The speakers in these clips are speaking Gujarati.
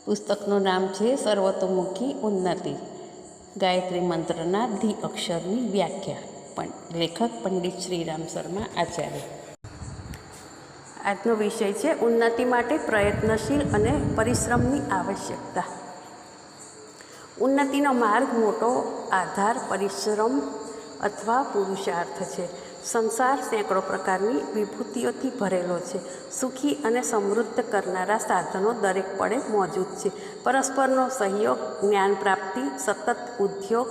પુસ્તકનું નામ છે સર્વતોમુખી ઉન્નતિ, ગાયત્રી મંત્રના ધી અક્ષરની વ્યાખ્યા, પણ લેખક પંડિત શ્રીરામ શર્મા આચાર્ય. આજનો વિષય છે ઉન્નતિ માટે પ્રયત્નશીલ અને પરિશ્રમની આવશ્યકતા. ઉન્નતિનો માર્ગ મોટો આધાર પરિશ્રમ અથવા પુરુષાર્થ છે. સંસાર સેંકડો પ્રકારની વિભૂતિઓથી ભરેલો છે. સુખી અને સમૃદ્ધ કરનારા સાધનો દરેક પળે મોજૂદ છે. પરસ્પરનો સહયોગ, જ્ઞાન પ્રાપ્તિ, સતત ઉદ્યોગ,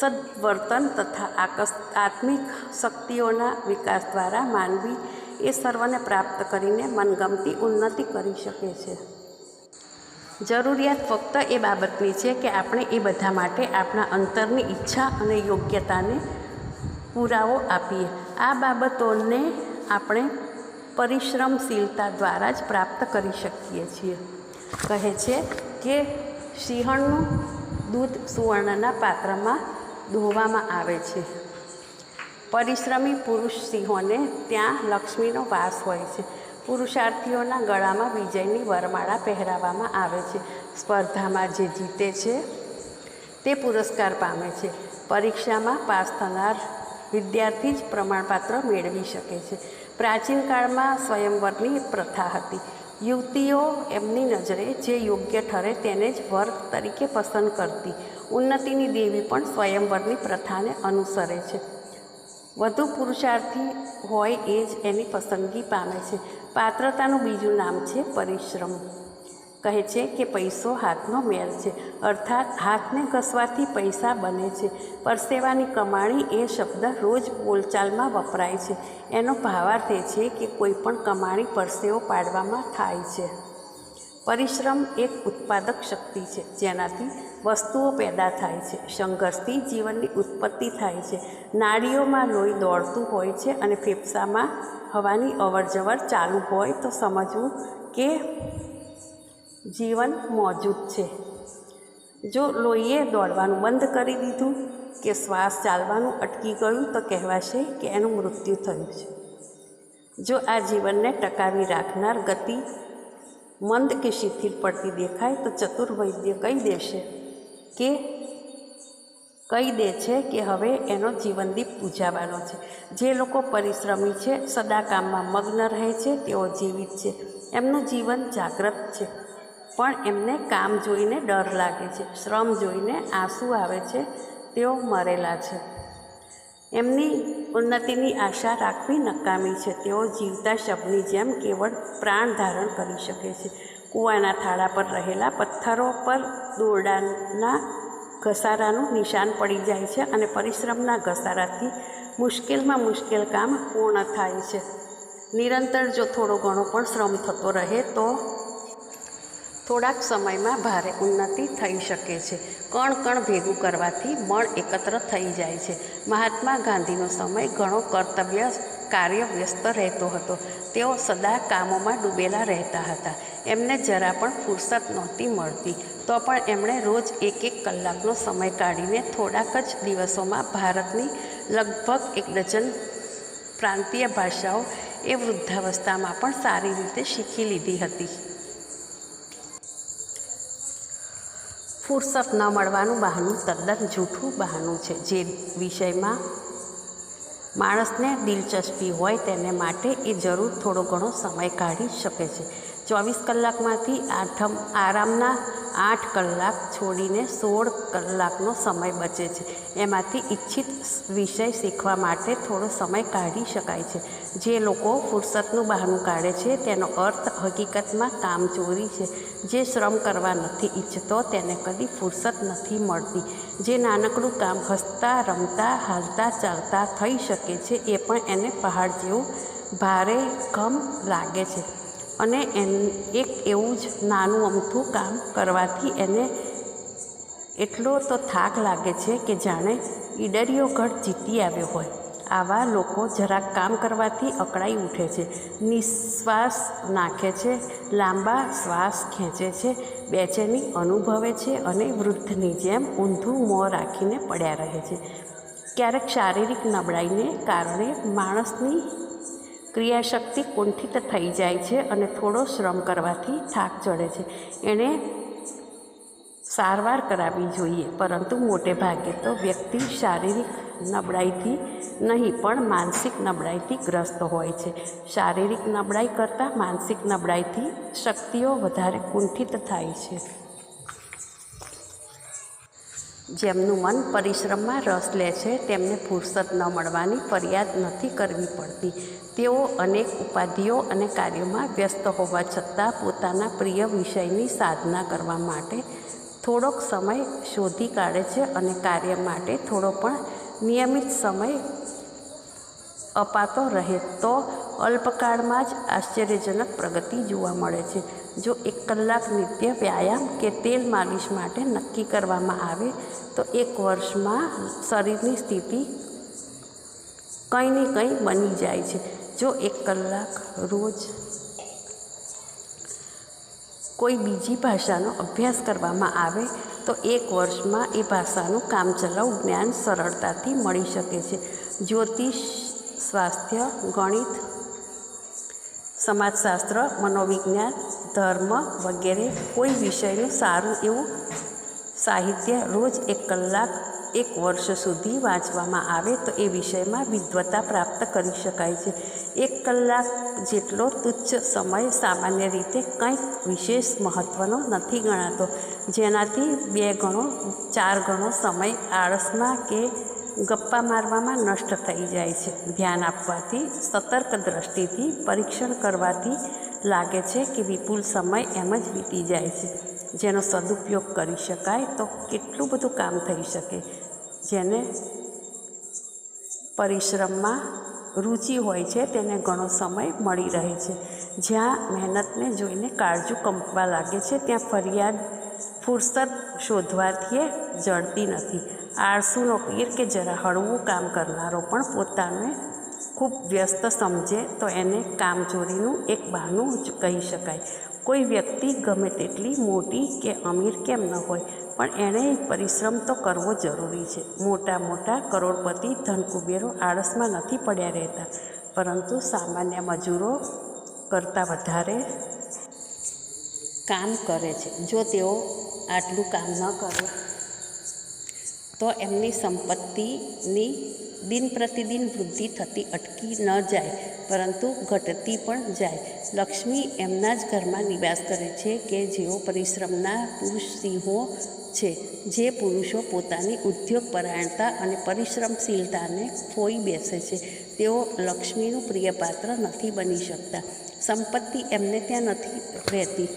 સદ્વર્તન તથા આત્મિક શક્તિઓના વિકાસ દ્વારા માનવી એ સર્વને પ્રાપ્ત કરીને મનગમતી ઉન્નતિ કરી શકે છે. જરૂરિયાત ફક્ત એ બાબતની છે કે આપણે એ બધા માટે આપણા અંતરની ઈચ્છા અને યોગ્યતાને પુરાવો આપીએ. આ બાબતોને આપણે પરિશ્રમશીલતા દ્વારા જ પ્રાપ્ત કરી શકીએ છીએ. કહે છે કે સિંહણનું દૂધ સુવર્ણના પાત્રમાં દોહવામાં આવે છે. પરિશ્રમી પુરુષ સિંહોને ત્યાં લક્ષ્મીનો વાસ હોય છે. પુરુષાર્થીઓના ગળામાં વિજયની વરમાળા પહેરાવવામાં આવે છે. સ્પર્ધામાં જે જીતે છે તે પુરસ્કાર પામે છે. પરીક્ષામાં પાસ થનાર વિદ્યાર્થી જ પ્રમાણપત્ર મેળવી શકે છે. પ્રાચીન કાળમાં સ્વયંવરની પ્રથા હતી. યુવતીઓ એમની નજરે જે યોગ્ય ઠરે તેને જ વર તરીકે પસંદ કરતી. ઉન્નતિની દેવી પણ સ્વયંવરની પ્રથાને અનુસરે છે. વધુ પુરુષાર્થી હોય એ જ એની પસંદગી પામે છે. પાત્રતાનું બીજું નામ છે પરિશ્રમ. કહે છે કે પૈસો હાથનો મેલ છે, અર્થાત હાથને ઘસવાથી પૈસા બને છે. પરસેવાની કમાણી એ શબ્દ રોજ બોલચાલમાં વપરાય છે. એનો ભાવાર્થ એ છે કે કોઈ પણ કમાણી પરસેવો પાડવામાં થાય છે. પરિશ્રમ એક ઉત્પાદક શક્તિ છે, જેનાથી વસ્તુઓ પેદા થાય છે. સંઘર્ષથી જીવનની ઉત્પત્તિ થાય છે. નાડીઓમાં લોહી દોડતું હોય છે અને ફેફસામાં હવાની અવરજવર ચાલુ હોય તો સમજવું કે જીવન મોજૂદ છે. જો લોહીએ દોડવાનું બંધ કરી દીધું કે શ્વાસ ચાલવાનું અટકી ગયું તો કહેવાશે કે એનું મૃત્યુ થયું છે. જો આ જીવનને ટકાવી રાખનાર ગતિ મંદ કે શિથિલ પડતી દેખાય તો ચતુર વૈદ્ય કહી દે છે કે હવે એનો જીવનદીપ બુઝાવાનો છે. જે લોકો પરિશ્રમી છે, સદા કામમાં મગ્ન રહે છે, તેઓ જીવિત છે. એમનું જીવન જાગ્રત છે, પણ એમને કામ જોઈને ડર લાગે છે. શ્રમ જોઈને આંસુ આવે છે, તેઓ મરેલા છે. એમની ઉન્નતિની આશા રાખવી નકામી છે. તેઓ જીવતા શબની જેમ કેવળ પ્રાણ ધારણ કરી શકે છે. કૂવાના થાળા પર રહેલા પથ્થરો પર દોરડાના ઘસારાનું નિશાન પડી જાય છે અને પરિશ્રમના ઘસારાથી મુશ્કેલમાં મુશ્કેલ કામ પૂર્ણ થાય છે. નિરંતર જો થોડો ઘણો પણ શ્રમ થતો રહે તો થોડાક સમયમાં ભારે ઉન્નતિ થઈ શકે છે. કણ કણ ભેગું કરવાથી મણ એકત્ર થઈ જાય છે. મહાત્મા ગાંધીનો સમય ઘણો કર્તવ્ય કાર્ય વ્યસ્ત રહેતો હતો. તેઓ સદા કામોમાં ડૂબેલા રહેતા હતા. એમને જરા પણ ફુરસત નહોતી મળતી, તો પણ એમણે રોજ 1-1 કલાકનો સમય કાઢીને થોડાક જ દિવસોમાં ભારતની લગભગ 1 ડઝન પ્રાંતીય ભાષાઓ એ વૃદ્ધાવસ્થામાં પણ સારી રીતે શીખી લીધી હતી. ફુરસત ન મળવાનું બહાનું તદ્દન જૂઠું બહાનું છે. જે વિષયમાં માણસને દિલચસ્પી હોય તેને માટે એ જરૂર થોડો ઘણો સમય કાઢી શકે છે. 24 કલાકમાંથી આરામના 8 કલાક છોડીને 16 કલાકનો સમય બચે છે. એમાંથી ઈચ્છિત વિષય શીખવા માટે થોડો સમય કાઢી શકાય છે. જે લોકો ફુરસતનું બહાનું કાઢે છે તેનો અર્થ હકીકતમાં કામચોરી છે. જે શ્રમ કરવા નથી ઈચ્છતો તેને કદી ફુરસત નથી મળતી. જે નાનકડું કામ હસતા રમતા હાલતા ચાલતા થઈ શકે છે એ પણ એને પહાડ જેવું ભારે ગમ લાગે છે. અને એક એવું જ નાનું અમથું કામ કરવાથી એને એટલો તો થાક લાગે છે કે જાણે ઈડરિયો ગઢ જીતી આવ્યો હોય. આવા લોકો જરાક કામ કરવાથી અકળાઈ ઉઠે છે, નિશ્વાસ નાખે છે, લાંબા શ્વાસ ખેંચે છે, બેચેની અનુભવે છે અને વૃદ્ધની જેમ ઊંધું મોં રાખીને પડ્યા રહે છે. ક્યારેક શારીરિક નબળાઈને કારણે માણસની ક્રિયાશક્તિ કુંઠિત થઈ જાય છે અને થોડો શ્રમ કરવાથી થાક ચડે છે. એણે સારવાર કરાવવી જોઈએ, પરંતુ મોટે ભાગે તો વ્યક્તિ શારીરિક નબળાઈથી નહીં પણ માનસિક નબળાઈથી ગ્રસ્ત હોય છે. શારીરિક નબળાઈ કરતાં માનસિક નબળાઈથી શક્તિઓ વધારે કુંઠિત થાય છે. જેમનું મન પરિશ્રમમાં રસ લે છે તેમને ફુરસદ ન મળવાની ફરિયાદ નથી કરવી પડતી. તેઓ અનેક ઉપાધિઓ અને કાર્યોમાં વ્યસ્ત હોવા છતાં પોતાના પ્રિય વિષયની સાધના કરવા માટે થોડોક સમય શોધી કાઢે છે અને કાર્ય માટે થોડો પણ નિયમિત સમય અપાતો રહે તો અલ્પકાળમાં જ આશ્ચર્યજનક પ્રગતિ જોવા મળે છે. જો 1 કલાક નિત્ય વ્યાયામ કે તેલ માલિશ માટે નક્કી કરવામાં આવે તો 1 વર્ષમાં શરીરની સ્થિતિ કંઈ ને કંઈ બની જાય છે. જો 1 કલાક રોજ કોઈ બીજી ભાષાનો અભ્યાસ કરવામાં આવે તો 1 વર્ષમાં એ ભાષાનું કામચલાઉ જ્ઞાન સરળતાથી મળી શકે છે. જ્યોતિષ, સ્વાસ્થ્ય, ગણિત, સમાજશાસ્ત્ર, મનોવિજ્ઞાન, ધર્મ વગેરે કોઈ વિષયનું સારું એવું સાહિત્ય રોજ 1 કલાક 1 વર્ષ સુધી વાંચવામાં આવે તો એ વિષયમાં વિદ્વતા પ્રાપ્ત કરી શકાય છે. 1 કલાક જેટલો તુચ્છ સમય સામાન્ય રીતે કંઈક વિશેષ મહત્ત્વનો નથી ગણાતો, જેનાથી 2 ગણો 4 ગણો સમય આળસમાં કે ગપ્પા મારવામાં નષ્ટ થઈ જાય છે. ધ્યાન આપવાથી, સતર્ક દ્રષ્ટિથી પરીક્ષણ કરવાથી લાગે છે કે વિપુલ સમય એમ જ વીતી જાય છે. જેનો સદુપયોગ કરી શકાય તો કેટલું બધું કામ થઈ શકે. જેને પરિશ્રમમાં રુચિ હોય છે તેને ઘણો સમય મળી રહે છે. જ્યાં મહેનતને જોઈને કાળજું કંપવા લાગે છે ત્યાં ફરિયાદ ફુરસદ શોધવાથી જડતી નથી. આળસુનો પીર કે જરા હળવું કામ કરનારો પણ પોતાને ખૂબ વ્યસ્ત સમજે તો એને કામચોરીનું એક બહાનું જ કહી શકાય. કોઈ વ્યક્તિ ગમે તેટલી મોટી કે અમીર કેમ ન હોય પણ એણે પરિશ્રમ તો કરવો જરૂરી છે. મોટા કરોડપતિ ધનકુબેરો આળસમાં નથી પડ્યા રહેતા, પરંતુ સામાન્ય મજૂરો કરતાં વધારે કામ કરે છે. જો તેઓ આટલું કામ ન કરે તો એમની સંપત્તિની દિન પ્રતિદિન વૃદ્ધિ થતી અટકી ન જાય, પરંતુ ઘટતી પણ જાય. લક્ષ્મી એમના જ ઘરમાં નિવાસ કરે છે કે જેઓ પરિશ્રમના પુરુષ સિંહો છે. જે પુરુષો પોતાની ઉદ્યોગપરાયણતા અને પરિશ્રમશીલતાને ખોઈ બેસે છે તેઓ લક્ષ્મીનું પ્રિય પાત્ર નથી બની શકતા. સંપત્તિ એમને ત્યાં નથી રહેતી.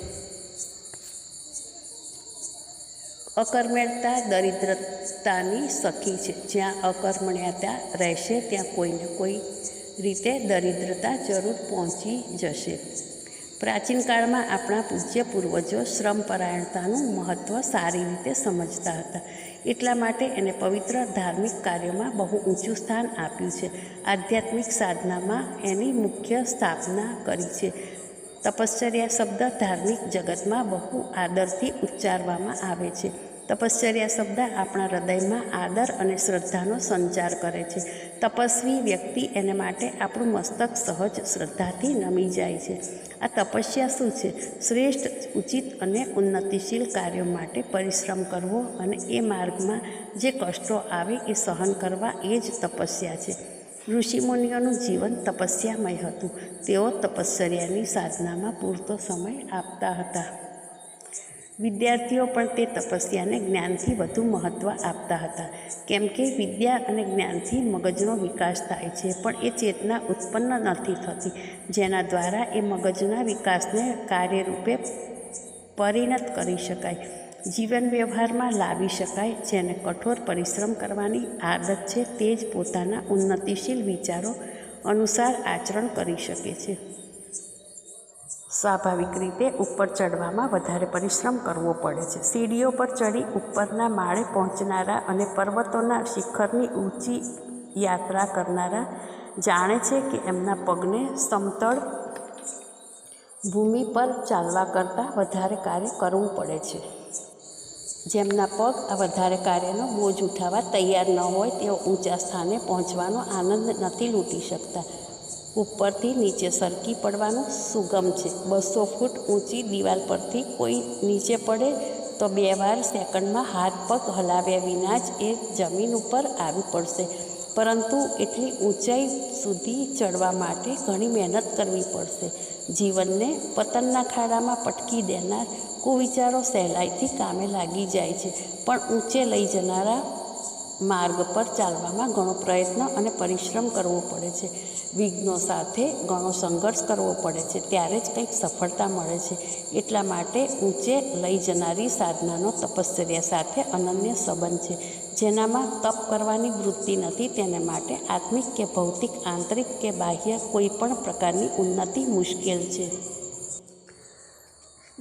અકર્મણ્યતા દરિદ્રતાની સખી છે. જ્યાં અકર્મણ્યતા રહેશે ત્યાં કોઈને કોઈ રીતે દરિદ્રતા જરૂર પહોંચી જશે. પ્રાચીન કાળમાં આપણા પૂજ્ય પૂર્વજો શ્રમપરાયણતાનું મહત્ત્વ સારી રીતે સમજતા હતા. એટલા માટે એને પવિત્ર ધાર્મિક કાર્યોમાં બહુ ઊંચું સ્થાન આપ્યું છે. આધ્યાત્મિક સાધનામાં એની મુખ્ય સ્થાપના કરી છે. તપશ્ચર્યા શબ્દ ધાર્મિક જગતમાં બહુ આદરથી ઉચ્ચારવામાં આવે છે. તપશ્ચર્યા શબ્દ આપણા હૃદયમાં આદર અને શ્રદ્ધાનો સંચાર કરે છે. તપસ્વી વ્યક્તિ એને માટે આપણું મસ્તક સહજ શ્રદ્ધાથી નમી જાય છે. આ તપસ્યા શું છે? શ્રેષ્ઠ, ઉચિત અને ઉન્નતિશીલ કાર્યો માટે પરિશ્રમ કરવો અને એ માર્ગમાં જે કષ્ટો આવે એ સહન કરવા, એ જ તપસ્યા છે. ઋષિમુનિઓનું જીવન તપસ્યામય હતું. તેઓ તપશ્ચર્યાની સાધનામાં પૂરતો સમય આપતા હતા. વિદ્યાર્થીઓ પણ તે તપસ્યાને જ્ઞાનથી વધુ મહત્ત્વ આપતા હતા, કેમ કે વિદ્યા અને જ્ઞાનથી મગજનો વિકાસ થાય છે, પણ એ ચેતના ઉત્પન્ન નથી થતી જેના દ્વારા એ મગજના વિકાસને કાર્યરૂપે પરિણત કરી શકાય, જીવન વ્યવહારમાં લાવી શકાય. જેને કઠોર પરિશ્રમ કરવાની આદત છે તે જ પોતાના ઉન્નતિશીલ વિચારો અનુસાર આચરણ કરી શકે છે. સ્વાભાવિક રીતે ઉપર ચડવામાં વધારે પરિશ્રમ કરવો પડે છે. સીડીઓ પર ચડી ઉપરના માળે પહોંચનારા અને પર્વતોના શિખરની ઊંચી યાત્રા કરનારા જાણે છે કે એમના પગને સમતળ ભૂમિ પર ચાલવા કરતાં વધારે કાર્ય કરવું પડે છે. જેમના પગ આ વધારે કાર્યનો બોજ ઉઠાવવા તૈયાર ન હોય તેઓ ઊંચા સ્થાને પહોંચવાનો આનંદ નથી લૂંટી શકતા. ઉપરથી નીચે સરકી પડવાનું સુગમ છે. 200 ફૂટ ઊંચી દિવાલ પરથી કોઈ નીચે પડે તો 2 વાર સેકન્ડમાં હાથ પગ હલાવ્યા વિના જ એ જમીન ઉપર આવી પડશે. પરંતુ એટલી ઊંચાઈ સુધી ચડવા માટે ઘણી મહેનત કરવી પડશે. જીવનને પતનના ખાડામાં પટકી દેનાર કુવિચારો સહેલાઈથી કામે લાગી જાય છે, પણ ઊંચે લઈ જનારા માર્ગ પર ચાલવામાં ઘણો પ્રયત્ન અને પરિશ્રમ કરવો પડે છે. વિઘ્નો સાથે ઘણો સંઘર્ષ કરવો પડે છે, ત્યારે જ કંઈક સફળતા મળે છે. એટલા માટે ઊંચે લઈ જનારી સાધનાનો તપશ્ચર્યા સાથે અનન્ય સંબંધ છે. જેનામાં તપ કરવાની વૃત્તિ નથી, તેને માટે આત્મિક કે ભૌતિક, આંતરિક કે બાહ્ય કોઈ પણ પ્રકારની ઉન્નતિ મુશ્કેલ છે.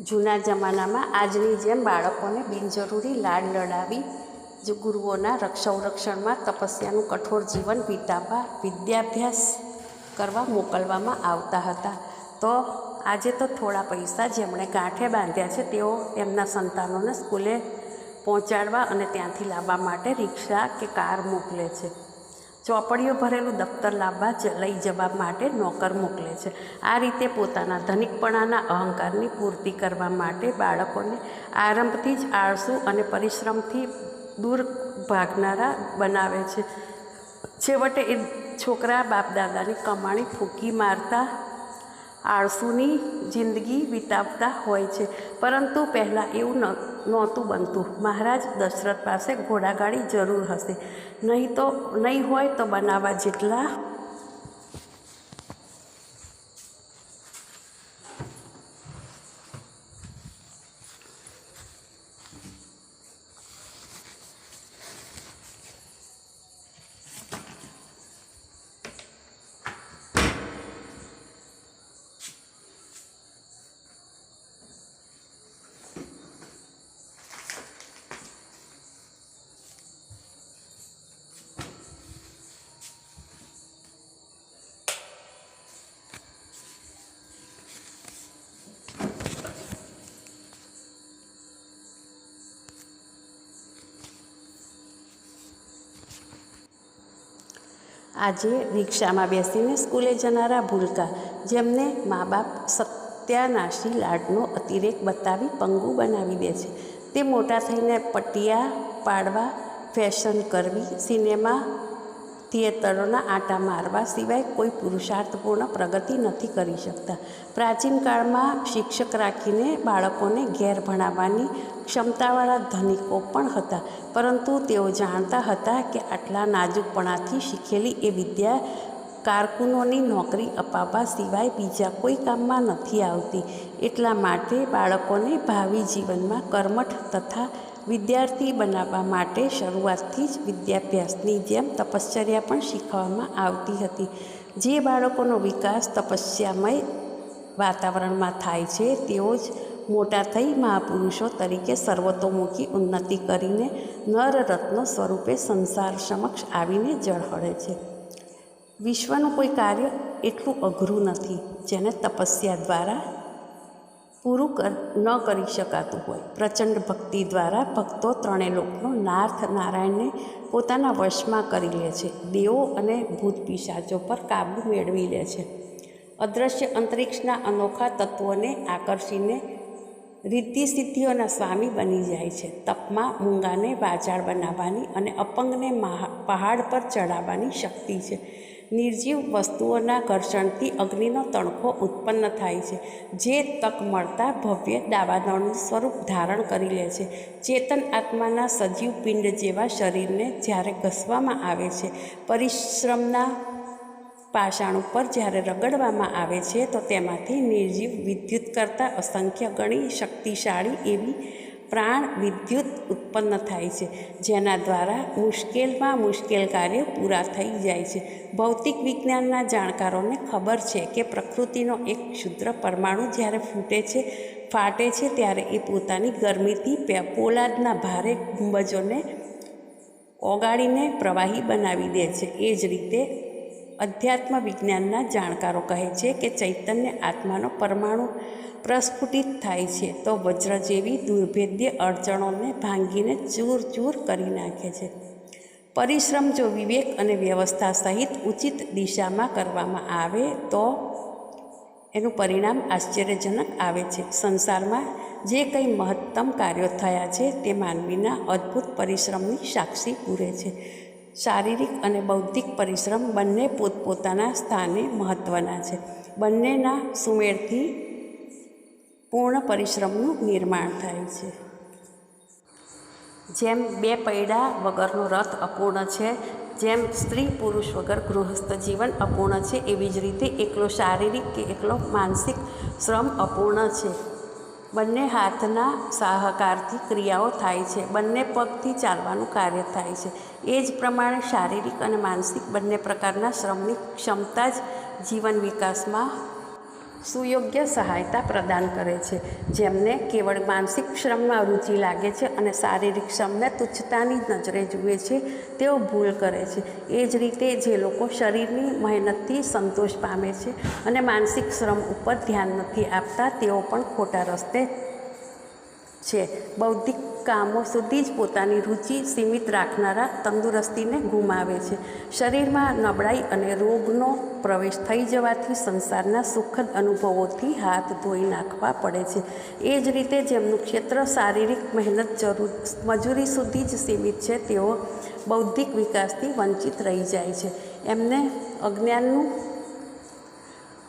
જૂના જમાનામાં આજની જેમ બાળકોને બિનજરૂરી લાડ લડાવી જ ગુરુઓના સંરક્ષણમાં તપસ્યાનું કઠોર જીવન વિતાવવા વિદ્યાભ્યાસ કરવા મોકલવામાં આવતા હતા. તો આજે તો થોડા પૈસા જેમણે ગાંઠે બાંધ્યા છે તેઓ એમના સંતાનોને સ્કૂલે પહોંચાડવા અને ત્યાંથી લાવવા માટે રિક્ષા કે કાર મોકલે છે. ચોપડીઓ ભરેલું દફતર લાવવા લઈ જવા માટે નોકર મોકલે છે. આ રીતે પોતાના ધનિકપણાના અહંકારની પૂર્તિ કરવા માટે બાળકોને આરંભથી જ આળસુ અને પરિશ્રમથી દૂર ભાગનારા બનાવે છે. છેવટે એ છોકરા બાપદાદાની કમાણી ફૂંકી મારતા આળસુની જિંદગી વિતાવતા હોય છે. પરંતુ પહેલાં એવું નહોતું બનતું. મહારાજ દશરથ પાસે ઘોડાગાડી જરૂર હશે, નહીં હોય તો બનાવવા જેટલા આજે રિક્ષામાં બેસીને સ્કૂલે જનારા ભૂલકા, જેમને મા બાપ સત્યાનાશી લાડનો અતિરેક બતાવી પંગુ બનાવી દે છે, તે મોટા થઈને પટિયા પાડવા, ફેશન કરવી, સિનેમા થિયેટરોના આંટા મારવા સિવાય કોઈ પુરુષાર્થપૂર્ણ પ્રગતિ નથી કરી શકતા. પ્રાચીન કાળમાં શિક્ષક રાખીને બાળકોને ઘેર ભણાવવાની ક્ષમતાવાળા ધનિકો પણ હતા, પરંતુ તેઓ જાણતા હતા કે આટલા નાજુકપણાથી શીખેલી એ વિદ્યા કારકુનોની નોકરી અપાવવા સિવાય બીજા કોઈ કામમાં નથી આવતી. એટલા માટે બાળકોને ભાવિ જીવનમાં કર્મઠ તથા વિદ્યાર્થી બનાવવા માટે શરૂઆતથી જ વિદ્યાભ્યાસની જેમ તપશ્ચર્યા પણ શીખવવામાં આવતી હતી. જે બાળકોનો વિકાસ તપસ્યામય વાતાવરણમાં થાય છે તેઓ જ મોટા થઈ મહાપુરુષો તરીકે સર્વતોમુખી ઉન્નતિ કરીને નરરત્નો સ્વરૂપે સંસાર સમક્ષ આવીને ઝળહળે છે. વિશ્વનું કોઈ કાર્ય એટલું અઘરું નથી જેને તપસ્યા દ્વારા પૂરું ન કરી શકાતું હોય. પ્રચંડ ભક્તિ દ્વારા ભક્તો ત્રણેય લોકનો નાથ નારાયણને પોતાના વશમાં કરી લે છે. દેવો અને ભૂત પિશાચો પર કાબૂ મેળવી લે છે. અદૃશ્ય અંતરિક્ષના અનોખા તત્વોને આકર્ષીને રિદ્ધિ સિદ્ધિઓના સ્વામી બની જાય છે. તપમાં મૂંગાને વાચાળ બનાવવાની અને અપંગને પહાડ પર ચડાવવાની શક્તિ છે. નિર્જીવ વસ્તુઓના ઘર્ષણથી અગ્નિનો તણખો ઉત્પન્ન થાય છે, જે તક મળતા ભવ્ય દાવાનળનું સ્વરૂપ ધારણ કરી લે છે. ચેતન આત્માના સજીવ પિંડ જેવા શરીરને જ્યારે ઘસવામાં આવે છે, પરિશ્રમના પાષાણ ઉપર જ્યારે રગડવામાં આવે છે, તો તેમાંથી નિર્જીવ વિદ્યુત કરતાં અસંખ્ય ગણી શક્તિશાળી એવી પ્રાણ વિદ્યુત ઉત્પન્ન થાય છે, જેના દ્વારા મુશ્કેલમાં મુશ્કેલ કાર્ય પૂરા થઈ જાય છે. ભૌતિક વિજ્ઞાનના જાણકારોને ખબર છે કે પ્રકૃતિનો એક ક્ષુદ્ર પરમાણુ જ્યારે ફાટે છે ત્યારે એ પોતાની ગરમીથી પોલાદના ભારે ગુંબજોને ઓગાળીને પ્રવાહી બનાવી દે છે. એ જ રીતે અધ્યાત્મ વિજ્ઞાનના જાણકારો કહે છે કે ચૈતન્ય આત્માનો પરમાણુ પ્રસ્ફુટિત થાય છે તો વજ્ર જેવી દુર્ભેદ્ય અડચણોને ભાંગીને ચૂર ચૂર કરી નાખે છે. પરિશ્રમ જો વિવેક અને વ્યવસ્થા સહિત ઉચિત દિશામાં કરવામાં આવે તો એનું પરિણામ આશ્ચર્યજનક આવે છે. સંસારમાં જે કંઈ મહત્તમ કાર્યો થયા છે તે માનવીના અદ્ભુત પરિશ્રમની સાક્ષી પૂરે છે. શારીરિક અને બૌદ્ધિક પરિશ્રમ બંને પોતપોતાના સ્થાને મહત્ત્વના છે. બંનેના સુમેળથી પૂર્ણ પરિશ્રમનું નિર્માણ થાય છે. જેમ બે પૈડા વગરનો રથ અપૂર્ણ છે, જેમ સ્ત્રી પુરુષ વગર ગૃહસ્થ જીવન અપૂર્ણ છે, એવી જ રીતે એકલો શારીરિક કે એકલો માનસિક શ્રમ અપૂર્ણ છે. બંને હાથના સહકારથી ક્રિયાઓ થાય છે, બંને પગથી ચાલવાનું કાર્ય થાય છે. એ જ પ્રમાણે શારીરિક અને માનસિક બંને પ્રકારના શ્રમની ક્ષમતા જ જીવન વિકાસમાં સુયોગ્ય સહાયતા પ્રદાન કરે છે. જેમને કેવળ માનસિક શ્રમમાં રુચિ લાગે છે અને શારીરિક શ્રમને તુચ્છતાની નજરે જુએ છે, તેઓ ભૂલ કરે છે. એ જ રીતે જે લોકો શરીરની મહેનતથી સંતોષ પામે છે અને માનસિક શ્રમ ઉપર ધ્યાન નથી આપતા, તેઓ પણ ખોટા રસ્તે છે. બૌદ્ધિક કામો સુધી જ પોતાની રુચિ સીમિત રાખનારા તંદુરસ્તીને ગુમાવે છે. શરીરમાં નબળાઈ અને રોગનો પ્રવેશ થઈ જવાથી સંસારના સુખદ અનુભવોથી હાથ ધોઈ નાખવા પડે છે. એ જ રીતે જેમનું ક્ષેત્ર શારીરિક મહેનત મજૂરી સુધી જ સીમિત છે, તેઓ બૌદ્ધિક વિકાસથી વંચિત રહી જાય છે. એમને અજ્ઞાનનું,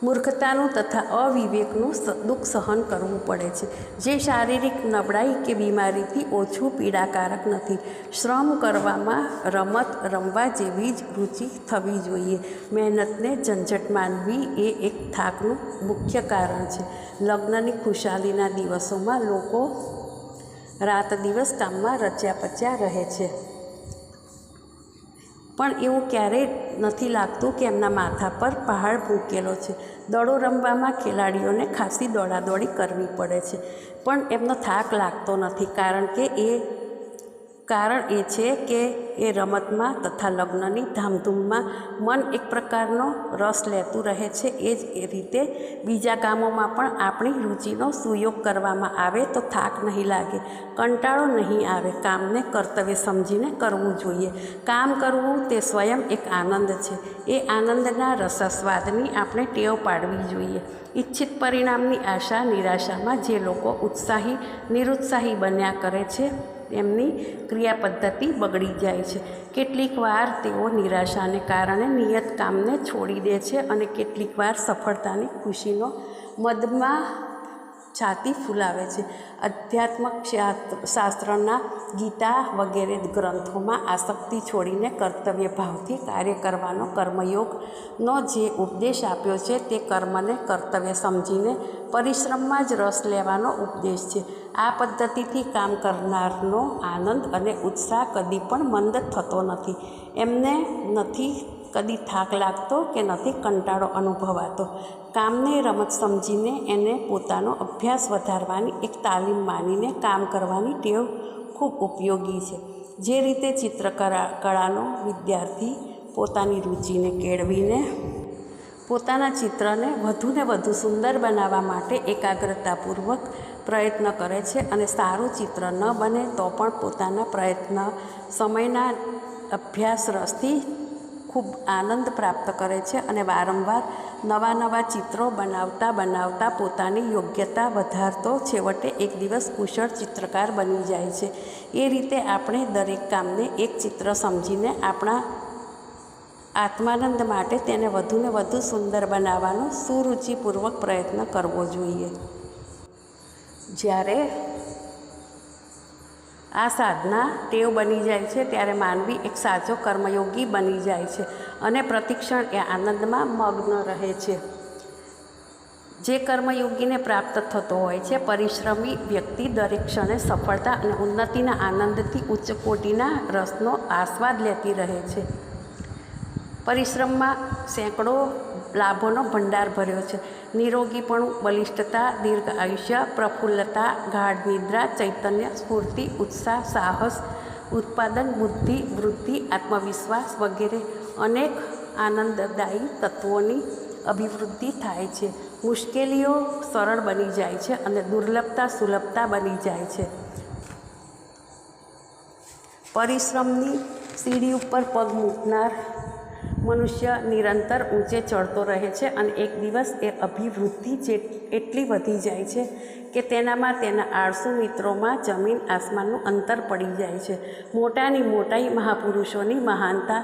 મૂર્ખતાનું તથા અવિવેકનું દુઃખ સહન કરવું પડે છે, જે શારીરિક નબળાઈ કે બીમારીથી ઓછું પીડાકારક નથી. શ્રમ કરવામાં રમત રમવા જેવી જ રુચિ થવી જોઈએ. મહેનતને ઝંઝટ માનવી એ એક થાકનું મુખ્ય કારણ છે. લગ્નની ખુશાલીના દિવસોમાં લોકો રાત દિવસ કામમાં રચ્યા પચ્યા રહે છે, પણ એવું ક્યારેય નથી લાગતું કે એમના માથા પર પહાડ મૂકેલો છે. દડો રમવામાં ખેલાડીઓને ખાસી દોડાદોડી કરવી પડે છે, પણ એમનો થાક લાગતો નથી, કારણ એ છે કે એ રમતમાં તથા લગ્નની ધામધૂમમાં મન એક પ્રકારનો રસ લેતું રહે છે. એ જ રીતે બીજા કામોમાં પણ આપણી રુચિનો સુયોગ કરવામાં આવે તો થાક નહીં લાગે, કંટાળો નહીં આવે. કામને કર્તવ્ય સમજીને કરવું જોઈએ. કામ કરવું તે સ્વયં એક આનંદ છે. એ આનંદના રસાસ્વાદની આપણે ટેવ પાડવી જોઈએ. ઈચ્છિત પરિણામની આશા નિરાશામાં જે લોકો ઉત્સાહી નિરુત્સાહી બન્યા કરે છે, એમની ક્રિયા પદ્ધતિ બગડી જાય છે. કેટલીક વાર તેઓ નિરાશાને કારણે નિયત કામને છોડી દે છે અને કેટલીક વાર સફળતાની ખુશીનો મદમાં છાતી ફૂલાવે છે. અધ્યાત્મક શાસ્ત્રના, ગીતા વગેરે ગ્રંથોમાં આસક્તિ છોડીને કર્તવ્ય ભાવથી કાર્ય કરવાનો કર્મયોગનો જે ઉપદેશ આપ્યો છે, તે કર્મને કર્તવ્ય સમજીને પરિશ્રમમાં જ રસ લેવાનો ઉપદેશ છે. આ પદ્ધતિથી કામ કરનારનો આનંદ અને ઉત્સાહ કદી પણ મંદ થતો નથી. એમને નથી કદી થાક લાગતો કે નથી કંટાળો અનુભવાતો. કામને રમત સમજીને એને પોતાનો અભ્યાસ વધારવાની એક તાલીમ માનીને કામ કરવાની ટેવ ખૂબ ઉપયોગી છે. જે રીતે ચિત્રકળાનો વિદ્યાર્થી પોતાની રુચિને કેળવીને પોતાના ચિત્રને વધુને વધુ સુંદર બનાવવા માટે એકાગ્રતાપૂર્વક પ્રયત્ન કરે છે અને સારું ચિત્ર ન બને તો પણ પોતાના પ્રયત્ન સમયના અભ્યાસ રસથી ખૂબ આનંદ પ્રાપ્ત કરે છે અને વારંવાર નવા ચિત્રો બનાવતા પોતાની યોગ્યતા વધારતો છેવટે એક દિવસ કુશળ ચિત્રકાર બની જાય છે. એ રીતે આપણે દરેક કામને એક ચિત્ર સમજીને આપણા આત્માનંદ માટે તેને વધુને વધુ સુંદર બનાવવાનો સુરુચિપૂર્વક પ્રયત્ન કરવો જોઈએ. જ્યારે આ સાધના ટેવ બની જાય છે, ત્યારે માનવી એક સાચો કર્મયોગી બની જાય છે અને પ્રતિક્ષણ એ આનંદમાં મગ્ન રહે છે, જે કર્મયોગીને પ્રાપ્ત થતો હોય છે. પરિશ્રમી વ્યક્તિ દરેક ક્ષણે સફળતા અને ઉન્નતિના આનંદથી ઉચ્ચ કોટીના રસનો આસ્વાદ લેતી રહે છે. પરિશ્રમમાં સેંકડો લાભોનો ભંડાર ભર્યો છે. નિરોગીપણું, બલિષ્ઠતા, દીર્ઘ આયુષ્ય, પ્રફુલ્લતા, ગાઢ નિદ્રા, ચૈતન્ય, સ્ફૂર્તિ, ઉત્સાહ, સાહસ, ઉત્પાદન, બુદ્ધિ, વૃદ્ધિ, આત્મવિશ્વાસ વગેરે અનેક આનંદદાયી તત્વોની અભિવૃદ્ધિ થાય છે. મુશ્કેલીઓ સરળ બની જાય છે અને દુર્લભતા સુલભતા બની જાય છે. પરિશ્રમની સીડી ઉપર પગ મૂકનાર મનુષ્ય નિરંતર ઊંચે ચડતો રહે છે અને એક દિવસ એ અભિવૃદ્ધિ એટલી વધી જાય છે કે તેનામાં તેના આળસુ મિત્રોમાં જમીન આસમાનનું અંતર પડી જાય છે. મોટાની મોટાઈ, મહાપુરુષોની મહાનતા,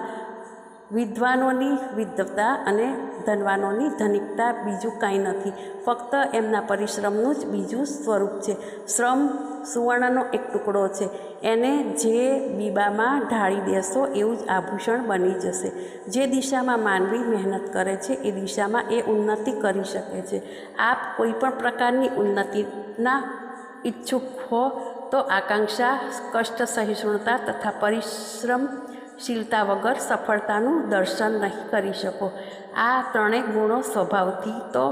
વિદ્વાનોની વિદ્વતા અને ધનવાનોની ધનિકતા બીજું કાંઈ નથી, ફક્ત એમના પરિશ્રમનું જ બીજું સ્વરૂપ છે. શ્રમ સુવર્ણનો એક ટુકડો છે, એને જે બીબામાં ઢાળી દેશો એવું જ આભૂષણ બની જશે. જે દિશામાં માનવી મહેનત કરે છે એ દિશામાં એ ઉન્નતિ કરી શકે છે. આપ કોઈ પણ પ્રકારની ઉન્નતિના ઈચ્છુક હો તો આકાંક્ષા, કષ્ટ સહિષ્ણુતા તથા પરિશ્રમશીલતા વગર સફળતાનું દર્શન નહીં કરી શકો. આ ત્રણેય ગુણો સ્વભાવથી તો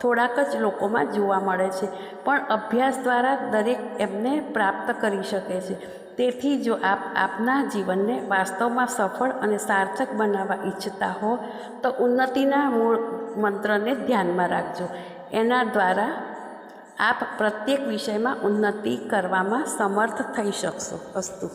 થોડાક જ લોકોમાં જોવા મળે છે, પણ અભ્યાસ દ્વારા દરેક એમને પ્રાપ્ત કરી શકે છે. તેથી જો આપ આપના જીવનને વાસ્તવમાં સફળ અને સાર્થક બનાવવા ઈચ્છતા હો તો ઉન્નતિના મૂળ મંત્રને ધ્યાનમાં રાખજો. એના દ્વારા આપ પ્રત્યેક વિષયમાં ઉન્નતિ કરવામાં સમર્થ થઈ શકશો. અસ્તુ.